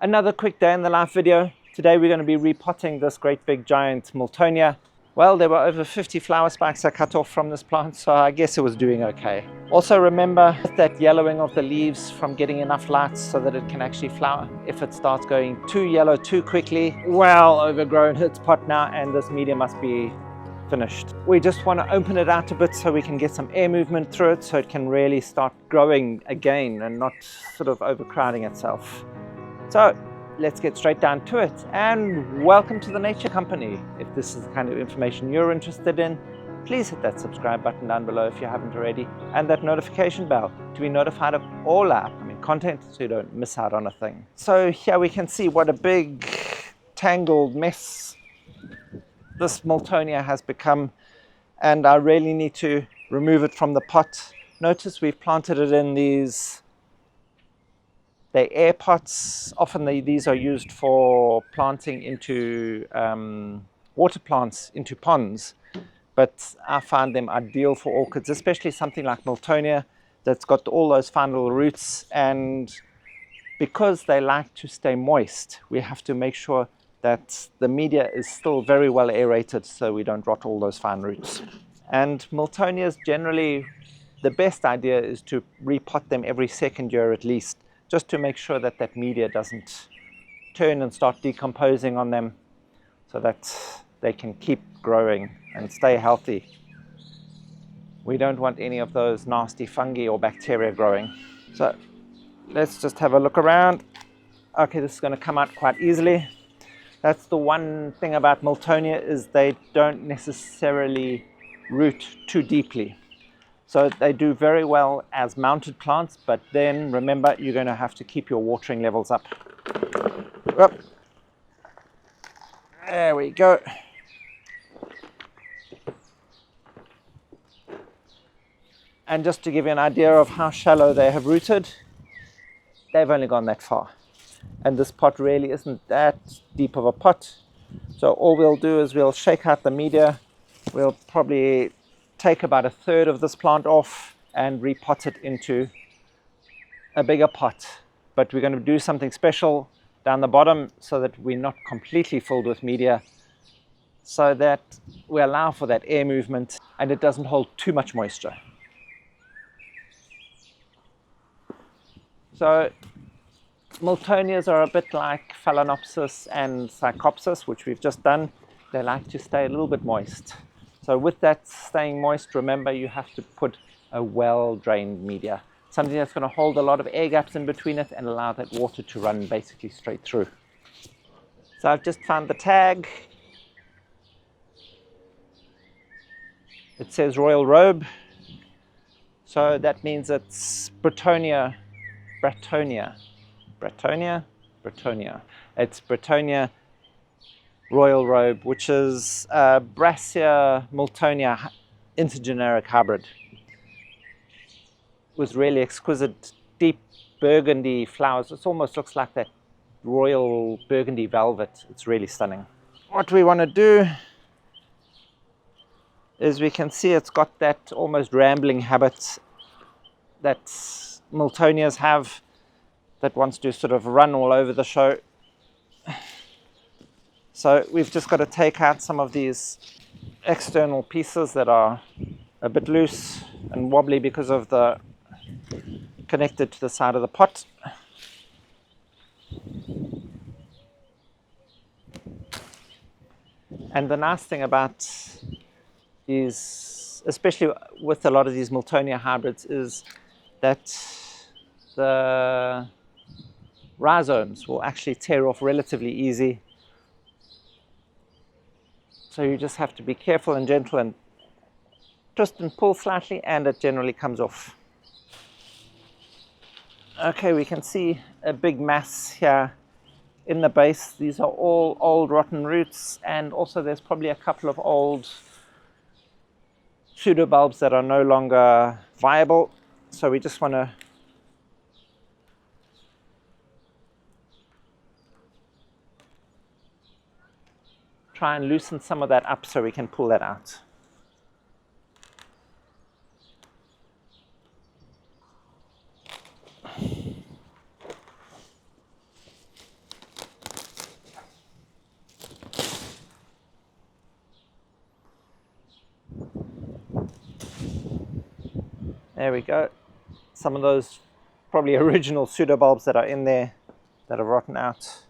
Another quick day in the life video. Today we're going to be repotting this great big giant Miltonia. Well, there were over 50 flower spikes I cut off from this plant, so I guess it was doing okay. Also remember that yellowing of the leaves from getting enough light so that it can actually flower. If it starts going too yellow too quickly, well overgrown, it's pot now and this media must be finished. We just want to open it out a bit so we can get some air movement through it so it can really start growing again and not sort of overcrowding itself. So let's get straight down to it, and welcome to the Nature Company. If this is the kind of information you're interested in, please hit that subscribe button down below if you haven't already, and that notification bell to be notified of all our upcoming content so you don't miss out on a thing. So here we can see what a big tangled mess this Miltonia has become, and I really need to remove it from the pot. Notice we've planted it in these air pots. Often these are used for planting into water plants into ponds, but I find them ideal for orchids, especially something like Miltonia that's got all those fine little roots, and because they like to stay moist, we have to make sure that the media is still very well aerated so we don't rot all those fine roots. And Miltonias, generally the best idea is to repot them every second year at least, just to make sure that that media doesn't turn and start decomposing on them so that they can keep growing and stay healthy. We don't want any of those nasty fungi or bacteria growing. So let's just have a look around. Okay, this is going to come out quite easily. That's the one thing about Miltonia, is they don't necessarily root too deeply. So they do very well as mounted plants, but then remember, you're going to have to keep your watering levels up. Whoop. There we go. And just to give you an idea of how shallow they have rooted, they've only gone that far. And this pot really isn't that deep of a pot. So all we'll do is we'll shake out the media. We'll probably take about a third of this plant off and repot it into a bigger pot. But we're going to do something special down the bottom so that we're not completely filled with media, so that we allow for that air movement and it doesn't hold too much moisture. So Miltonias are a bit like Phalaenopsis and Psychopsis, which we've just done. They like to stay a little bit moist. So with that staying moist, remember you have to put a well-drained media, something that's going to hold a lot of air gaps in between it and allow that water to run basically straight through. So I've just found the tag. It says Royal Robe. So that means it's Bratonia. It's Bratonia Royal Robe, which is Brassia and Miltonia intergeneric hybrid, with really exquisite deep burgundy flowers. It almost looks like that royal burgundy velvet. It's really stunning. What we want to do is, we can see it's got that almost rambling habit that Miltonias have, that wants to sort of run all over the show. So we've just got to take out some of these external pieces that are a bit loose and wobbly because of the connected to the side of the pot. And the nice thing about these, especially with a lot of these Miltonia hybrids, is that the rhizomes will actually tear off relatively easy. So you just have to be careful and gentle and twist and pull slightly, and it generally comes off. Okay, we can see a big mass here in the base. These are all old rotten roots, and also there's probably a couple of old pseudobulbs that are no longer viable. So we just want to try and loosen some of that up so we can pull that out. There we go. Some of those probably original pseudobulbs that are in there that have rotten out.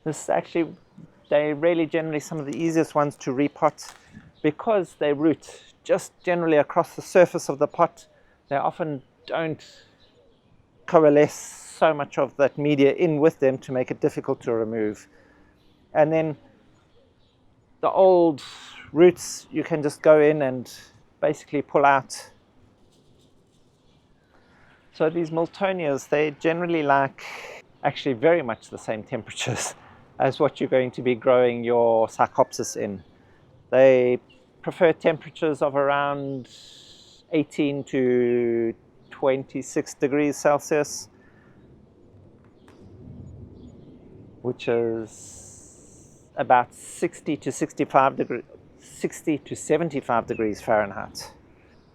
This is actually, they're really generally some of the easiest ones to repot because they root just generally across the surface of the pot. They often don't coalesce so much of that media in with them to make it difficult to remove. And then the old roots you can just go in and basically pull out. So these Miltonias, they generally like actually very much the same temperatures as what you're going to be growing your Psychopsis in. They prefer temperatures of around 18 to 26 degrees Celsius, which is about 60 to 75 degrees Fahrenheit.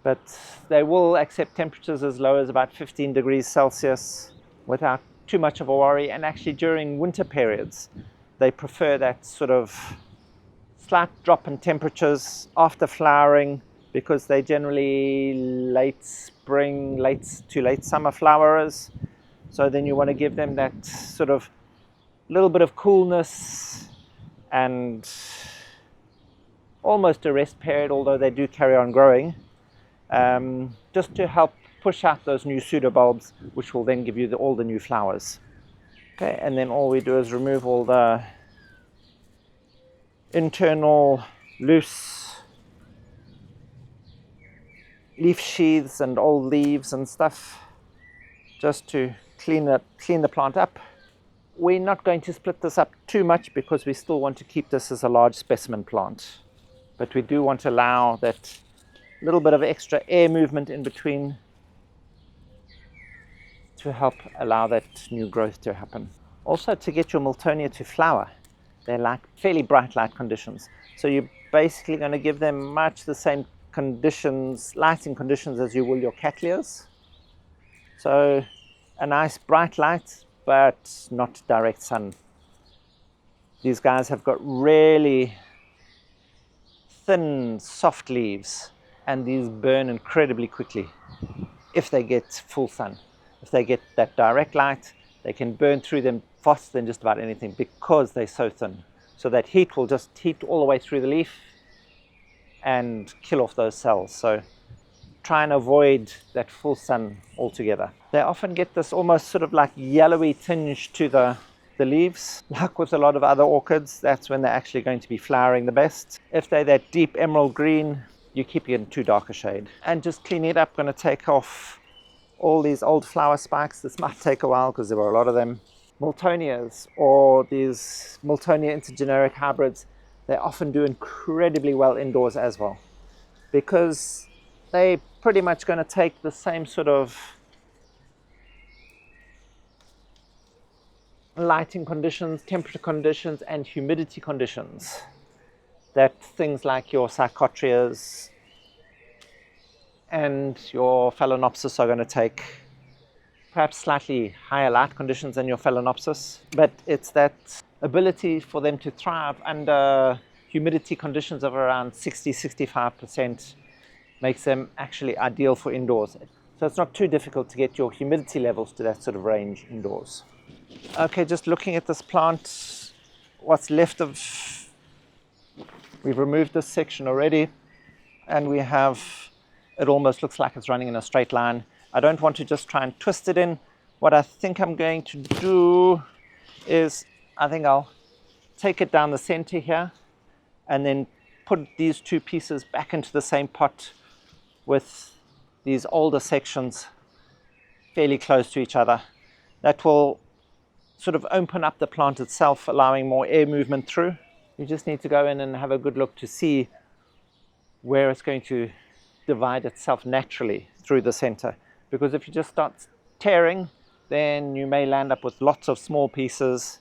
But they will accept temperatures as low as about 15 degrees Celsius without too much of a worry. And actually during winter periods, they prefer that sort of slight drop in temperatures after flowering, because they generally late spring, late to late summer flowerers. So then you want to give them that sort of little bit of coolness and almost a rest period, although they do carry on growing, just to help push out those new pseudobulbs, which will then give you all the new flowers. Okay, and then all we do is remove all the internal loose leaf sheaths and old leaves and stuff, just to clean the plant up. We're not going to split this up too much because we still want to keep this as a large specimen plant, but we do want to allow that little bit of extra air movement in between to help allow that new growth to happen. Also, to get your Miltonia to flower, they like fairly bright light conditions. So you're basically going to give them much the same conditions, lighting conditions, as you will your Cattleyas. So a nice bright light, but not direct sun. These guys have got really thin, soft leaves, and these burn incredibly quickly if they get full sun. If they get that direct light, they can burn through them faster than just about anything because they're so thin. So that heat will just heat all the way through the leaf and kill off those cells. So try and avoid that full sun altogether. They often get this almost sort of like yellowy tinge to the leaves. Like with a lot of other orchids, that's when they're actually going to be flowering the best. If they're that deep emerald green, you keep it in too dark a shade. And just clean it up. I'm going to take off all these old flower spikes. This might take a while because there were a lot of them. Miltonias, or these Miltonia intergeneric hybrids, they often do incredibly well indoors as well, because they're pretty much going to take the same sort of lighting conditions, temperature conditions, and humidity conditions that things like your Psychotrias and your Phalaenopsis are going to take. Perhaps slightly higher light conditions than your Phalaenopsis, but it's that ability for them to thrive under humidity conditions of around 60-65% makes them actually ideal for indoors. So it's not too difficult to get your humidity levels to that sort of range indoors. Okay, just looking at this plant, what's left of, we've removed this section already, and we have, it almost looks like it's running in a straight line. I don't want to just try and twist it in. What I think I'm going to do is, I think I'll take it down the center here and then put these two pieces back into the same pot with these older sections fairly close to each other. That will sort of open up the plant itself, allowing more air movement through. You just need to go in and have a good look to see where it's going to divide itself naturally through the center. Because if you just start tearing, then you may land up with lots of small pieces,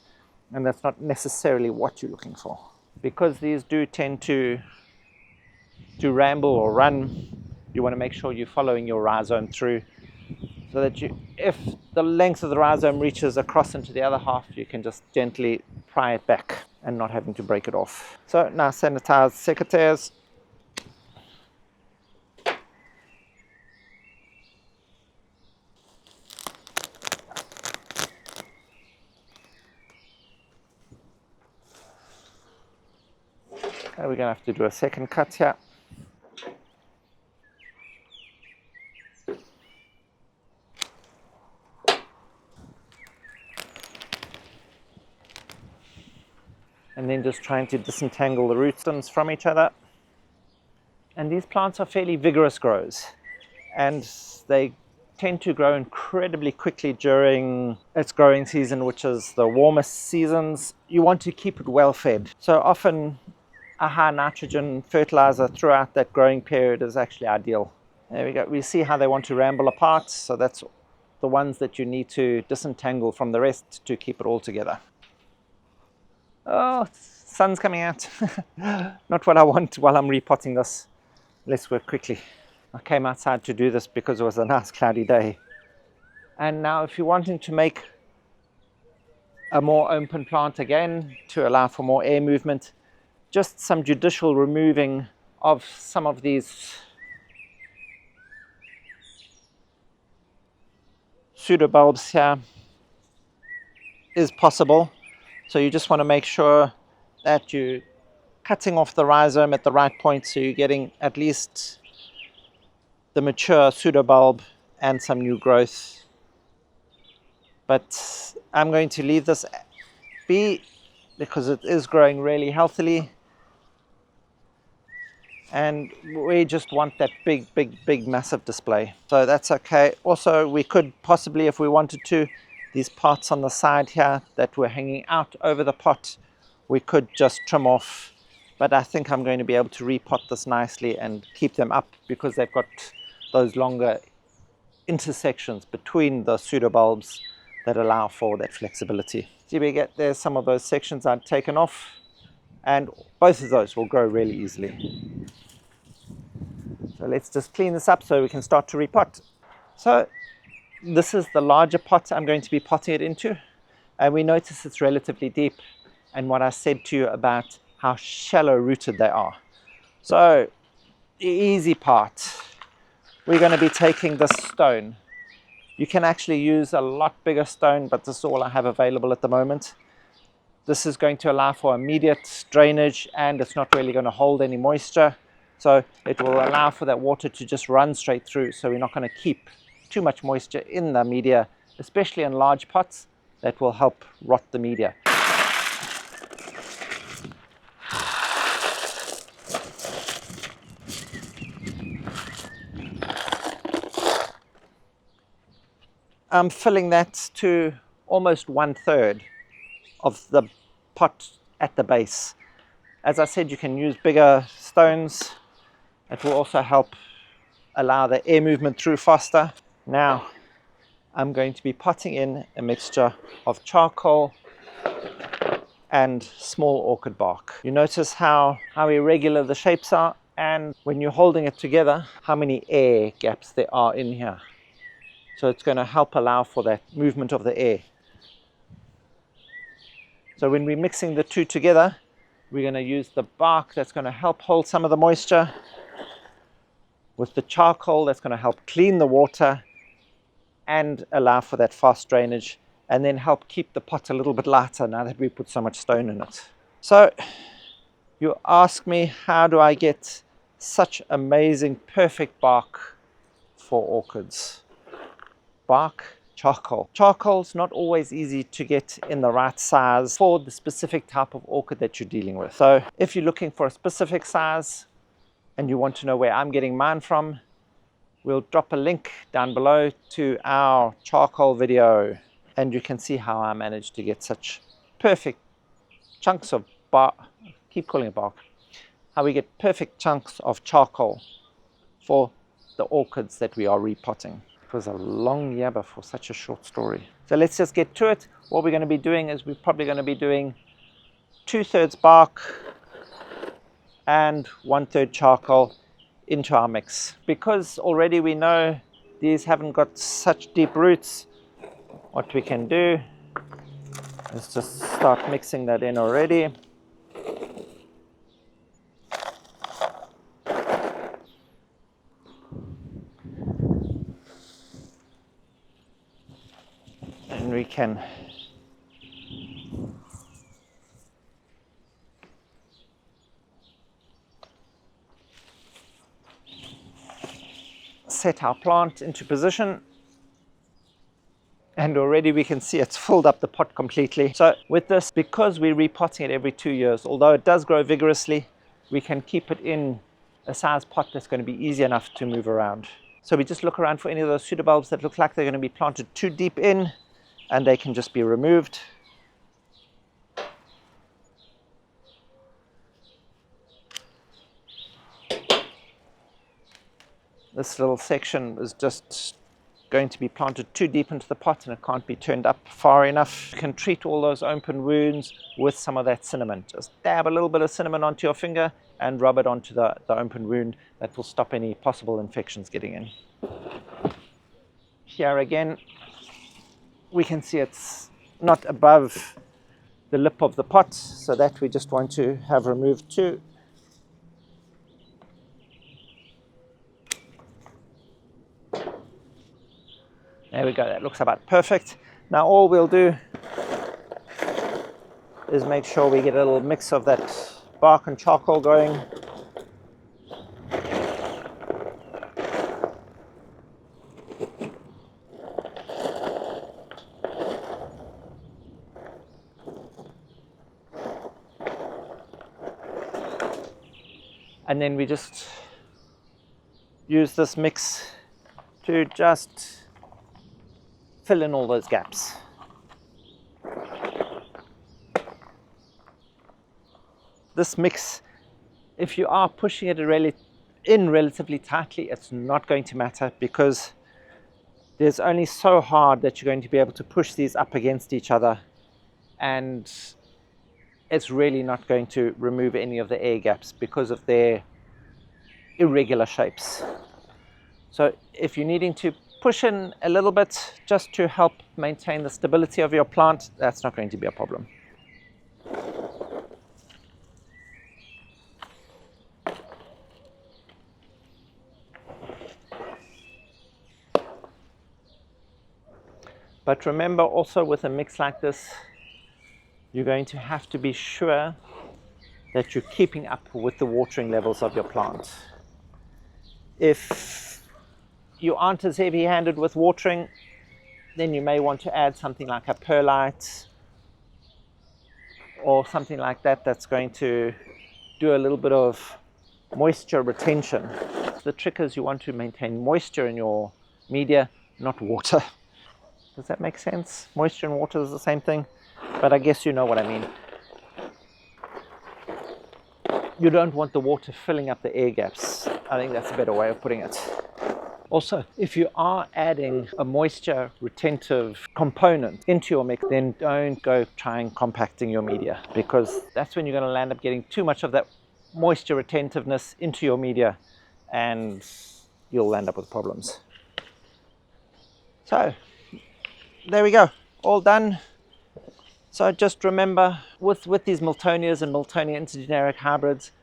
and that's not necessarily what you're looking for. Because these do tend to ramble or run, you want to make sure you're following your rhizome through so that if the length of the rhizome reaches across into the other half, you can just gently pry it back and not having to break it off. So now sanitize secateurs. We're going to have to do a second cut here. And then just trying to disentangle the root stems from each other. And these plants are fairly vigorous grows, and they tend to grow incredibly quickly during its growing season, which is the warmest seasons. You want to keep it well fed. So often a high nitrogen fertilizer throughout that growing period is actually ideal. There we go. We see how they want to ramble apart. So that's the ones that you need to disentangle from the rest to keep it all together. Oh, sun's coming out. Not what I want while I'm repotting this. Let's work quickly. I came outside to do this because it was a nice cloudy day. And now if you're wanting to make a more open plant again to allow for more air movement, just some judicial removing of some of these pseudobulbs here is possible. So you just want to make sure that you're cutting off the rhizome at the right point, so you're getting at least the mature pseudobulb and some new growth. But I'm going to leave this be because it is growing really healthily. And we just want that big, massive display. So that's okay. Also, we could possibly, if we wanted to, these parts on the side here that were hanging out over the pot, we could just trim off. But I think I'm going to be able to repot this nicely and keep them up because they've got those longer intersections between the pseudobulbs that allow for that flexibility. See, we get there's some of those sections I'd taken off, and both of those will grow really easily. So let's just clean this up so we can start to repot. So this is the larger pot I'm going to be potting it into, and we notice it's relatively deep, and what I said to you about how shallow rooted they are. So the easy part, we're going to be taking this stone. You can actually use a lot bigger stone, but this is all I have available at the moment. This is going to allow for immediate drainage, and it's not really going to hold any moisture. So it will allow for that water to just run straight through. So we're not going to keep too much moisture in the media, especially in large pots. That will help rot the media. I'm filling that to almost 1/3 of the pot at the base. As I said, you can use bigger stones. It will also help allow the air movement through faster. Now, I'm going to be potting in a mixture of charcoal and small orchid bark. You notice how irregular the shapes are, and when you're holding it together, how many air gaps there are in here. So it's going to help allow for that movement of the air. So when we're mixing the two together, we're going to use the bark that's going to help hold some of the moisture with the charcoal that's going to help clean the water and allow for that fast drainage, and then help keep the pot a little bit lighter now that we put so much stone in it. So you ask me, how do I get such amazing, perfect bark for orchids? Bark, charcoal. Charcoal's not always easy to get in the right size for the specific type of orchid that you're dealing with. So if you're looking for a specific size and you want to know where I'm getting mine from, we'll drop a link down below to our charcoal video, and you can see how I managed to get such perfect chunks of bark. Keep calling it bark. How we get perfect chunks of charcoal for the orchids that we are repotting. It was a long yabba for such a short story. So let's just get to it. What we're going to be doing is we're probably going to be doing 2/3 bark and 1/3 charcoal into our mix. Because already we know these haven't got such deep roots, what we can do is just start mixing that in already. And we can set our plant into position, and already we can see it's filled up the pot completely. So with this, because we're repotting it every 2 years, although it does grow vigorously, we can keep it in a size pot that's going to be easy enough to move around. So we just look around for any of those pseudobulbs that look like they're going to be planted too deep in, and they can just be removed. This little section is just going to be planted too deep into the pot, and it can't be turned up far enough. You can treat all those open wounds with some of that cinnamon. Just dab a little bit of cinnamon onto your finger and rub it onto the open wound. That will stop any possible infections getting in. Here again, we can see it's not above the lip of the pot, so that we just want to have removed too. There we go, that looks about perfect. Now all we'll do is make sure we get a little mix of that bark and charcoal going. And then we just use this mix to just fill in all those gaps. This mix, if you are pushing it in relatively tightly, it's not going to matter, because there's only so hard that you're going to be able to push these up against each other, and it's really not going to remove any of the air gaps because of their irregular shapes. So if you're needing to push in a little bit just to help maintain the stability of your plant, that's not going to be a problem. But remember also, with a mix like this, you're going to have to be sure that you're keeping up with the watering levels of your plant. If you aren't as heavy-handed with watering, then you may want to add something like a perlite or something like that that's going to do a little bit of moisture retention. The trick is you want to maintain moisture in your media, not water. Does that make sense? Moisture and water is the same thing, but I guess you know what I mean. You don't want the water filling up the air gaps. I think that's a better way of putting it. Also, if you are adding a moisture retentive component into your mix, then don't go trying compacting your media, because that's when you're going to end up getting too much of that moisture retentiveness into your media, and you'll end up with problems. So there we go, all done. So just remember, with these Miltonias and Miltonia intergeneric hybrids,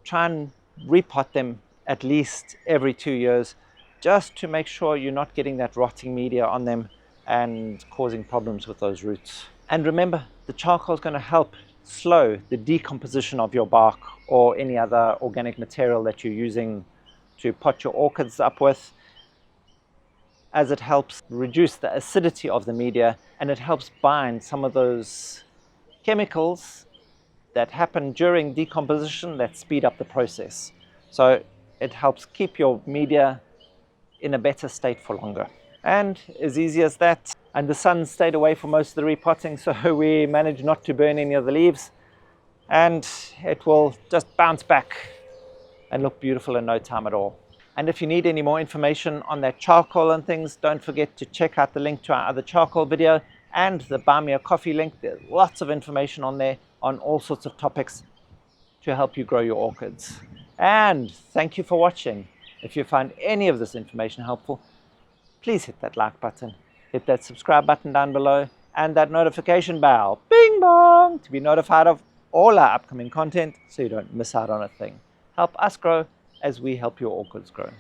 try and repot them at least every 2 years, just to make sure you're not getting that rotting media on them and causing problems with those roots. And remember, the charcoal is going to help slow the decomposition of your bark or any other organic material that you're using to pot your orchids up with, as it helps reduce the acidity of the media, and it helps bind some of those chemicals that happen during decomposition that speed up the process. So it helps keep your media in a better state for longer. And as easy as that. And the sun stayed away for most of the repotting, so we managed not to burn any of the leaves, and it will just bounce back and look beautiful in no time at all. And if you need any more information on that charcoal and things, don't forget to check out the link to our other charcoal video and the Buy Me a Coffee link. There's lots of information on there on all sorts of topics to help you grow your orchids. And thank you for watching. If you find any of this information helpful, please hit that like button, hit that subscribe button down below, and that notification bell, bing bong, to be notified of all our upcoming content so you don't miss out on a thing. Help us grow as we help your orchids grow.